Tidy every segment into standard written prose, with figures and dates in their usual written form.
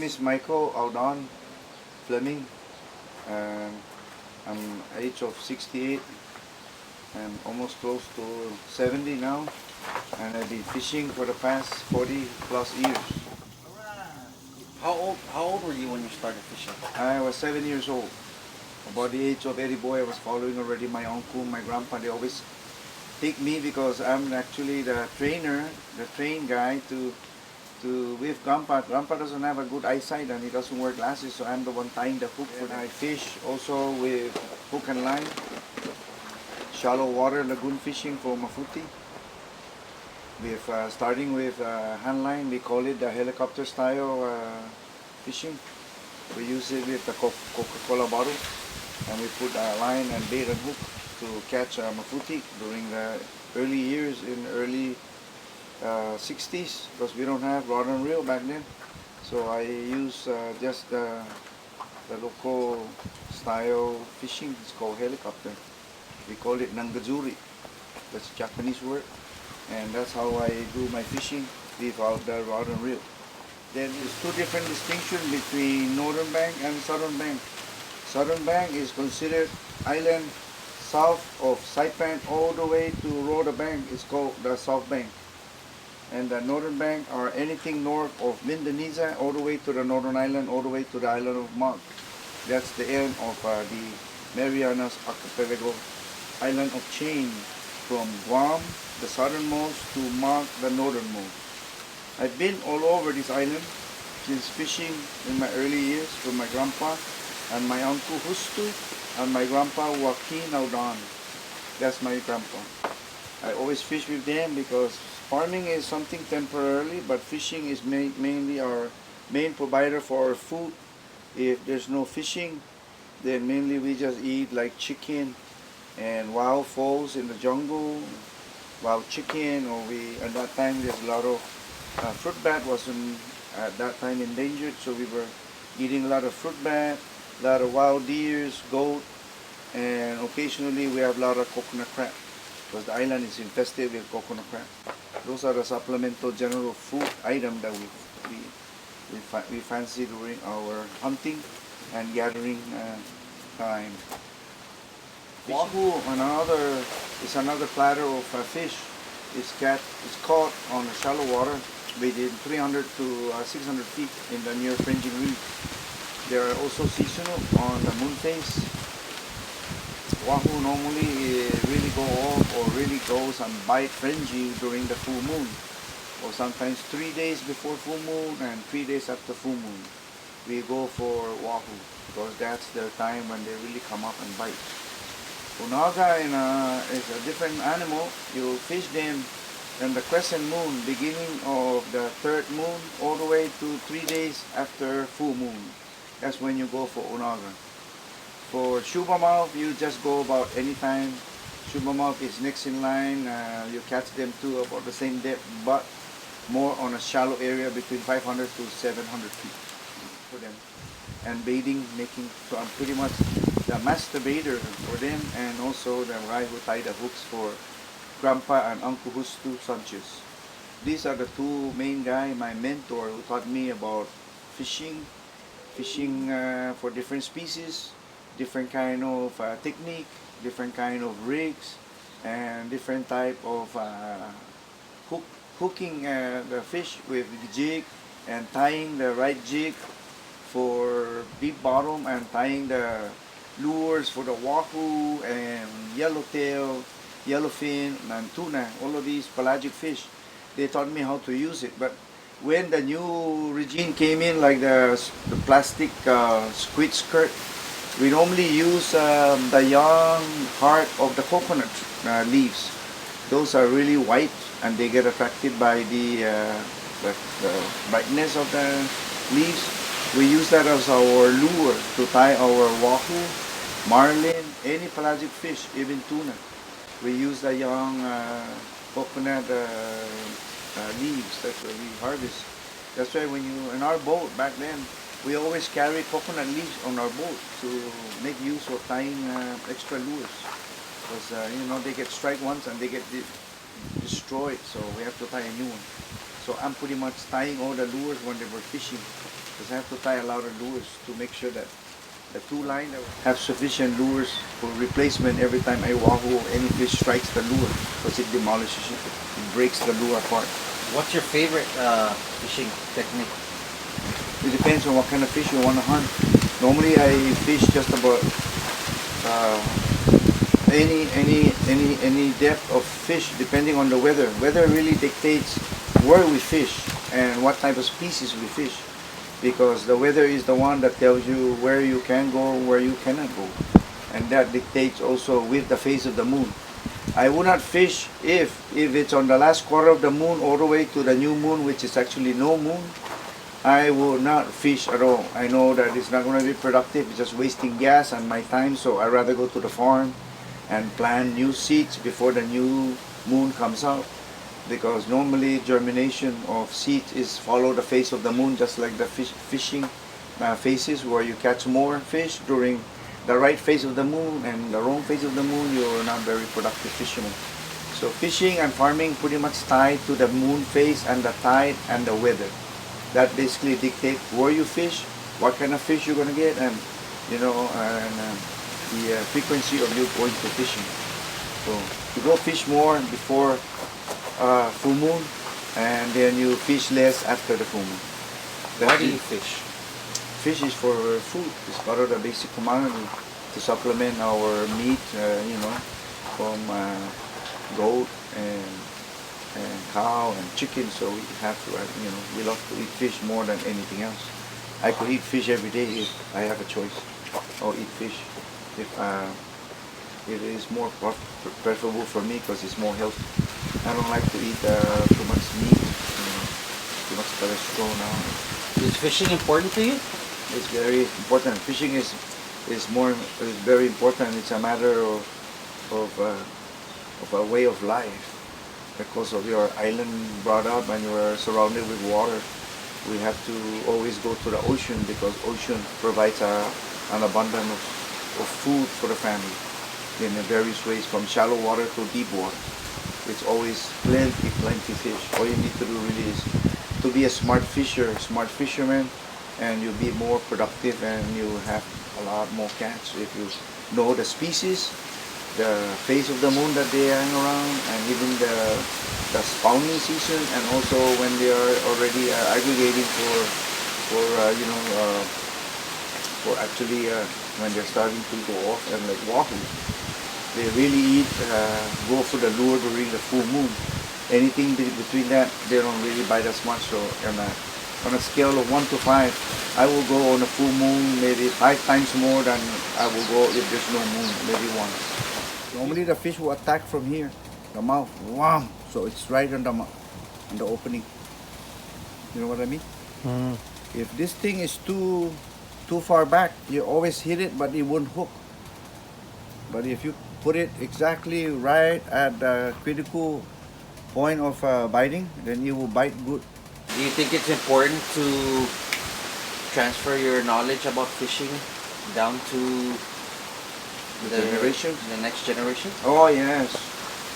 name is Michael Audon Fleming. And I'm age of 68 and almost close to 70 now. And I've been fishing for the past 40 plus years. How old were you when you started fishing? I was 7 years old. About the age of Eddie Boy, I was following already my uncle, my grandpa. They always take me because I'm actually the trainer, the train guy to with grandpa. Grandpa doesn't have a good eyesight and he doesn't wear glasses, so I'm the one tying the hook for them. I fish also with hook and line, shallow water lagoon fishing for mafuti. With starting with hand line, we call it the helicopter style fishing. We use it with the Coca-Cola bottle, and we put a line and bait and hook to catch mafuti during the early years in early 60s, because we don't have rod and reel back then. So I use just the local style fishing. It's called helicopter. We call it nangajuri. That's a Japanese word. And that's how I do my fishing without the rod and reel. Then there's two different distinctions between northern bank and southern bank. Southern bank is considered island south of Saipan all the way to Rhoda Bank. It's called the South Bank. And the northern bank are anything north of Mindanesa all the way to the northern island, all the way to the island of Mark. That's the end of the Marianas Archipelago island of chain from Guam, the southernmost, to Mark, the northernmost. I've been all over this island since fishing in my early years with my grandpa and my uncle Hustu and my grandpa Joaquin Audon. That's my grandpa. I always fish with them because farming is something temporarily, but fishing is mainly our main provider for our food. If there's no fishing, then mainly we just eat like chicken and wild fowls in the jungle, wild chicken, or at that time there's a lot of fruit bat wasn't at that time endangered, so we were eating a lot of fruit bat, a lot of wild deers, goat, and occasionally we have a lot of coconut crab, because the island is infested with coconut crab. Those are the supplemental general food item that we fancy during our hunting and gathering time. Wahoo is another platter of fish. It's caught on the shallow water within 300 to 600 feet in the near fringing reef. They are also seasonal on the moon phase. Wahoo normally really go off or really goes and bite frenzy during the full moon, or sometimes 3 days before full moon and 3 days after full moon. We go for wahoo because that's the time when they really come up and bite. Unaga is a different animal. You fish them in the crescent moon, beginning of the third moon, all the way to 3 days after full moon. That's when you go for unaga. For Shubamouth, you just go about any time. Shubamouth is next in line. You catch them too about the same depth, but more on a shallow area between 500 to 700 feet for them. And baiting, so I'm pretty much the master baiter for them, and also the guy who tie the hooks for Grandpa and Uncle Hustu Sanchez. These are the two main guys, my mentor, who taught me about fishing for different species, different kind of technique, different kind of rigs, and different type of hooking the fish with the jig and tying the right jig for deep bottom, and tying the lures for the wahoo and yellowtail, yellowfin, and tuna, all of these pelagic fish. They taught me how to use it. But when the new regime came in, like the plastic squid skirt, we normally use the young heart of the coconut leaves. Those are really white, and they get attracted by the brightness of the leaves. We use that as our lure to tie our wahoo, marlin, any pelagic fish, even tuna. We use the young coconut leaves. That's what we harvest. That's why in our boat back then, we always carry coconut leaves on our boat to make use of tying extra lures. Because they get strike once and they get destroyed, so we have to tie a new one. So I'm pretty much tying all the lures when they were fishing. because I have to tie a lot of lures to make sure that the two line have sufficient lures for replacement every time I wahoo any fish strikes the lure, because it demolishes it. It breaks the lure apart. What's your favorite fishing technique? It depends on what kind of fish you want to hunt. Normally I fish just about any depth of fish depending on the weather. Weather really dictates where we fish and what type of species we fish, because the weather is the one that tells you where you can go, where you cannot go, and that dictates also with the phase of the moon. I would not fish if it's on the last quarter of the moon all the way to the new moon, which is actually no moon. I will not fish at all. I know that it's not going to be productive. It's just wasting gas and my time, so I'd rather go to the farm and plant new seeds before the new moon comes out, because normally germination of seeds is follow the phase of the moon, just like the fishing phases, where you catch more fish during the right phase of the moon, and the wrong phase of the moon you're not very productive fisherman. So fishing and farming pretty much tied to the moon phase and the tide and the weather. That basically dictate where you fish, what kind of fish you're gonna get, and the frequency of you going to fishing. So you go fish more before full moon, and then you fish less after the full moon. Why do you fish? Fish is for food. It's part of the basic commodity to supplement our meat, from goat and cow and chicken. So we have to, we love to eat fish more than anything else. I could eat fish every day if I have a choice, or eat fish if it is more preferable for me because it's more healthy. I don't like to eat too much meat, too much cholesterol now. Is fishing important to you? It's very important. Fishing is very important. It's a matter of a way of life. Because of your island brought up and you are surrounded with water, we have to always go to the ocean, because ocean provides an abundance of food for the family in various ways, from shallow water to deep water. It's always plenty fish. All you need to do really is to be a smart fisherman, and you'll be more productive and you have a lot more catch if you know the species, the phase of the moon that they hang around, and even the spawning season, and also when they are already aggregating for actually when they're starting to go off, and like wahoo, they really go for the lure during the full moon. Anything between that, they don't really bite as much. So on a scale of 1 to 5, I will go on a full moon maybe 5 times more than I will go if there's no moon, maybe once. Normally the fish will attack from here, the mouth, wham! So it's right on the opening. You know what I mean? Mm. If this thing is too far back, you always hit it, but it won't hook. But if you put it exactly right at the critical point of biting, then it will bite good. Do you think it's important to transfer your knowledge about fishing down to the next generation? Oh yes,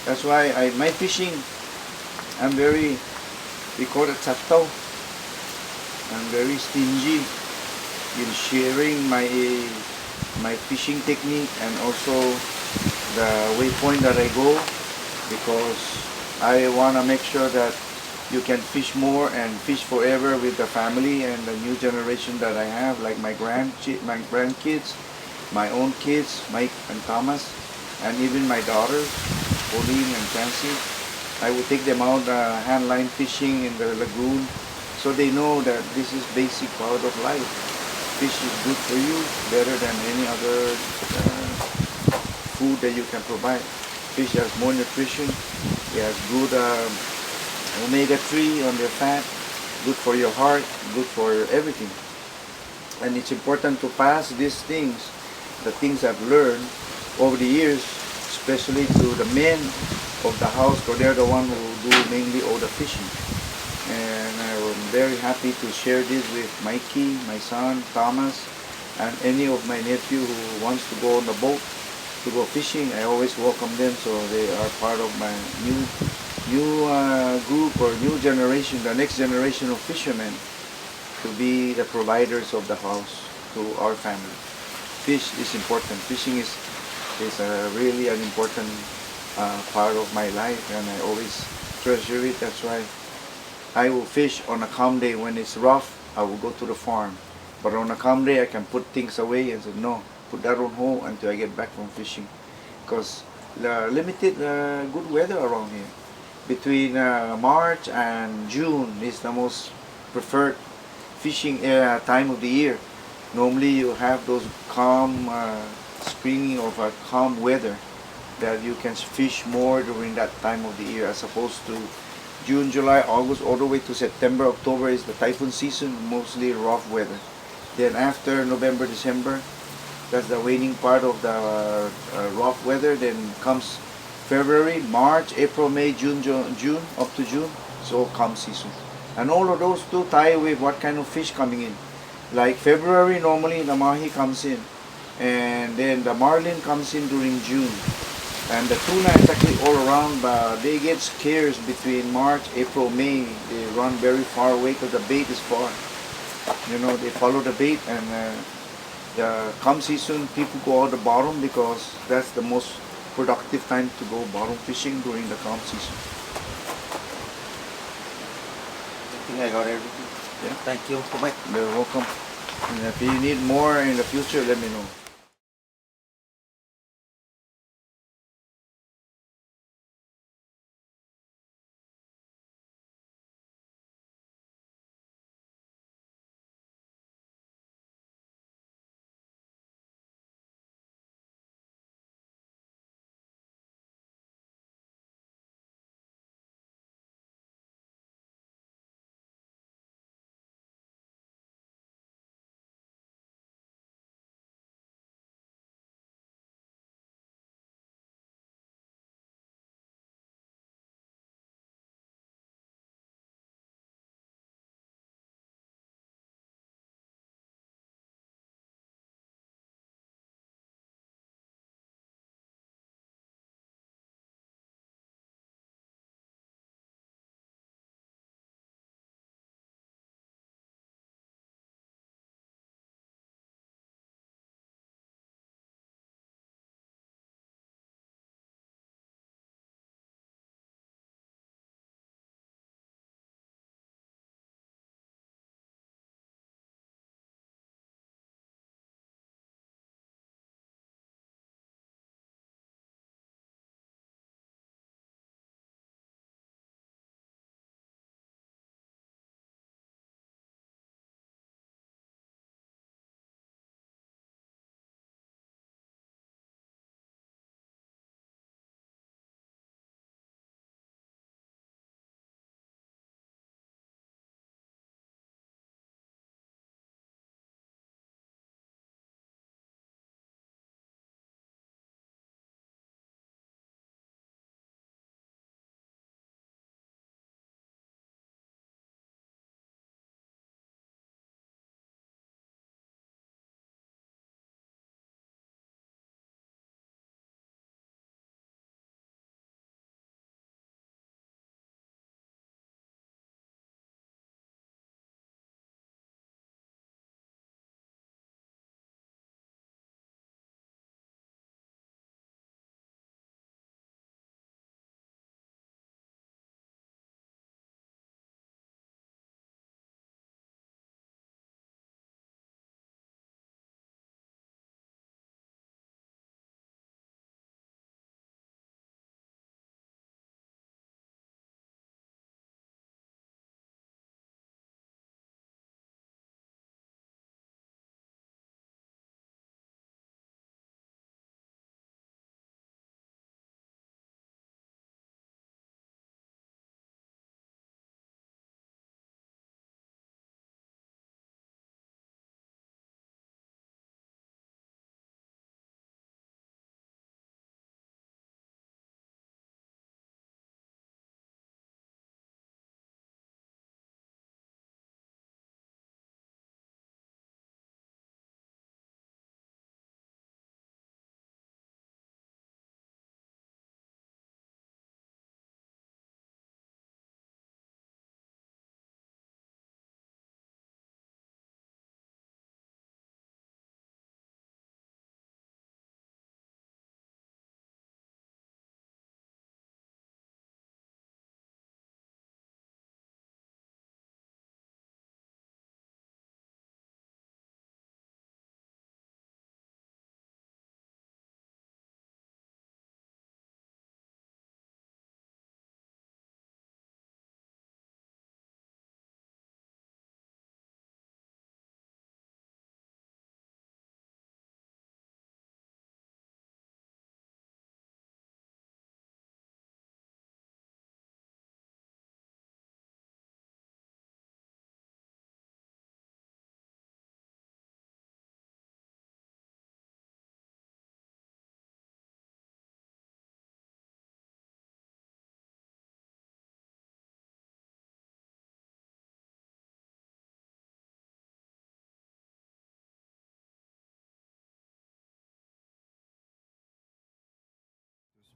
that's why my fishing, I'm very, we call it chataw. I'm very stingy in sharing my fishing technique and also the waypoint that I go, because I want to make sure that you can fish more and fish forever with the family and the new generation that I have, like my grandkids, my own kids, Mike and Thomas, and even my daughters, Pauline and Chancy. I would take them out hand line fishing in the lagoon, so they know that this is basic part of life. Fish is good for you, better than any other food that you can provide. Fish has more nutrition, it has good omega-3 on their fat, good for your heart, good for everything. And it's important to pass these things, the things I've learned over the years, especially to the men of the house, because they're the one who do mainly all the fishing. And I'm very happy to share this with Mikey, my son, Thomas, and any of my nephew who wants to go on the boat to go fishing. I always welcome them, so they are part of my new group or new generation, the next generation of fishermen. to be the providers of the house to our family. Fish is important. Fishing is really an important part of my life, and I always treasure it. That's why I will fish on a calm day. When it's rough, I will go to the farm. But on a calm day, I can put things away and say, no, put that on hold until I get back from fishing. Because the limited good weather around here. Between March and June is the most preferred fishing time of the year. Normally you have those calm, springy of a calm weather that you can fish more during that time of the year as opposed to June, July, August, all the way to September, October is the typhoon season, mostly rough weather. Then after November, December, that's the waning part of the rough weather. Then comes February, March, April, May, June, June, up to June, it's all calm season. And all of those two tie with what kind of fish coming in. Like February, normally the mahi comes in, and then the marlin comes in during June. And the tuna is actually all around, but they get scarce between March, April, May. They run very far away because the bait is far. You know, they follow the bait, and the calm season, people go out the bottom because that's the most productive time to go bottom fishing during the calm season. I think I got everything. Yeah. Thank you. Bye. You're welcome. And if you need more in the future, let me know.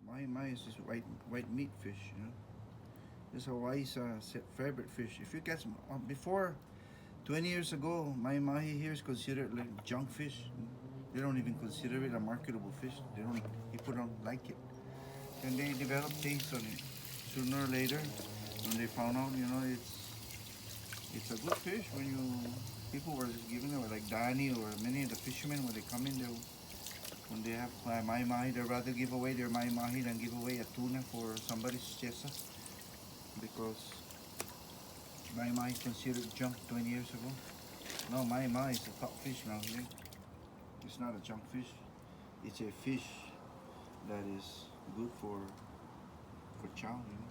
Mahi is this white meat fish, you know. This Hawaii's favorite fish. If you catch before 20 years ago, mahi here is considered like junk fish. They don't even consider it a marketable fish. They don't. People don't like it, and they develop taste on it. Sooner or later, when they found out, you know, it's a good fish. When people were just giving it, like Danny or many of the fishermen, when they come in, when they have mahi, they'd rather give away their mahi than give away a tuna for somebody's chesa, because mahi considered junk 20 years ago. No, mahi is a top fish now here. It's not a junk fish. It's a fish that is good for chow, you know.